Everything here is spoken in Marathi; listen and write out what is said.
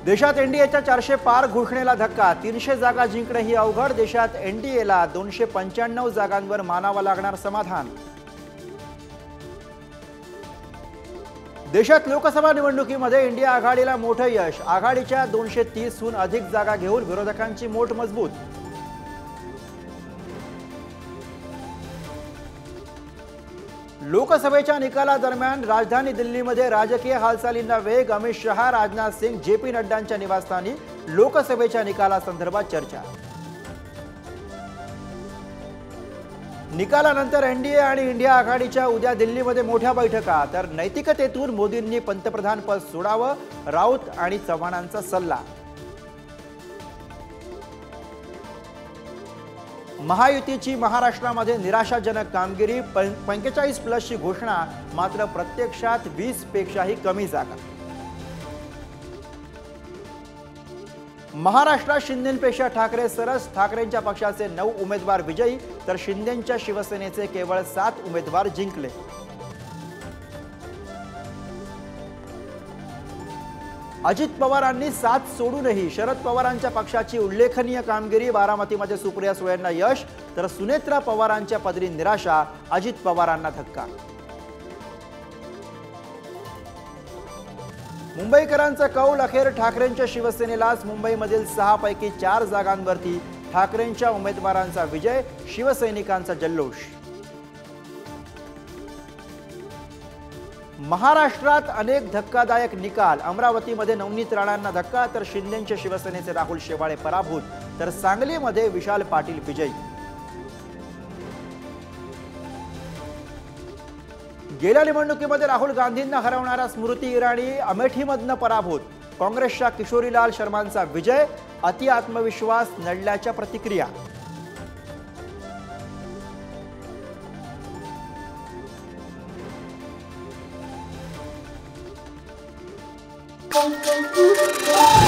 देशात एनडीएच्या 400 पार घोषणेला धक्का। 300 जागा जिंकणे ही अवघड। देशात एनडीएला 295 जागांवर मानावं लागणार समाधान। देशात लोकसभा निवडणुकीमध्ये इंडिया आघाडीला मोठं यश। आघाडीच्या 230हून अधिक जागा घेऊन विरोधकांची मोठ मजबूत। लोकसभेच्या निकालादरम्यान राजधानी दिल्लीमध्ये राजकीय हालचालींना वेग। अमित शहा, राजनाथ सिंग, जेपी नड्डांच्या निवासस्थानी लोकसभेच्या निकालासंदर्भात चर्चा। निकालानंतर एनडीए आणि इंडिया आघाडीच्या उद्या दिल्लीमध्ये मोठ्या बैठका। तर नैतिकतेतून मोदींनी पंतप्रधान पद सोडावं, राऊत आणि चव्हाणांचा सल्ला। महायुतीची महाराष्ट्रामध्ये निराशाजनक कामगिरी। 45+ ची घोषणा, मात्र प्रत्यक्षात 20 पेक्षाही कमी जागा। महाराष्ट्रात शिंदेंपेक्षा ठाकरे सरस। ठाकरेंच्या पक्षाचे 9 उमेदवार विजयी, तर शिंदेंच्या शिवसेनेचे केवळ 7 उमेदवार जिंकले। अजित पवारांनी साथ सोडूनही शरद पवारांच्या पक्षाची उल्लेखनीय कामगिरी। बारामतीमध्ये सुप्रिया सुळेंना यश, तर सुनेत्रा पवारांच्या पदरी निराशा। अजित पवारांना धक्का। मुंबईकरांचा कौल अखेर ठाकरेंच्या शिवसेनेलाच। मुंबईमधील 6 पैकी 4 जागांवरती ठाकरेंच्या उमेदवारांचा विजय, शिवसैनिकांचा जल्लोष। महाराष्ट्रात अनेक धक्कादायक निकाल। अमरावतीमध्ये नवनीत राणांना धक्का, तर शिंदेंच्या शिवसेनेचे राहुल शेवाळे पराभूत, तर सांगलीमध्ये विशाल पाटील विजयी। गेल्या निवडणुकीमध्ये राहुल गांधींना हरवणारा स्मृती इराणी अमेठीमधनं पराभूत। काँग्रेसच्या किशोरीलाल शर्मांचा विजय, अति आत्मविश्वास नडल्याच्या प्रतिक्रिया। Thank you.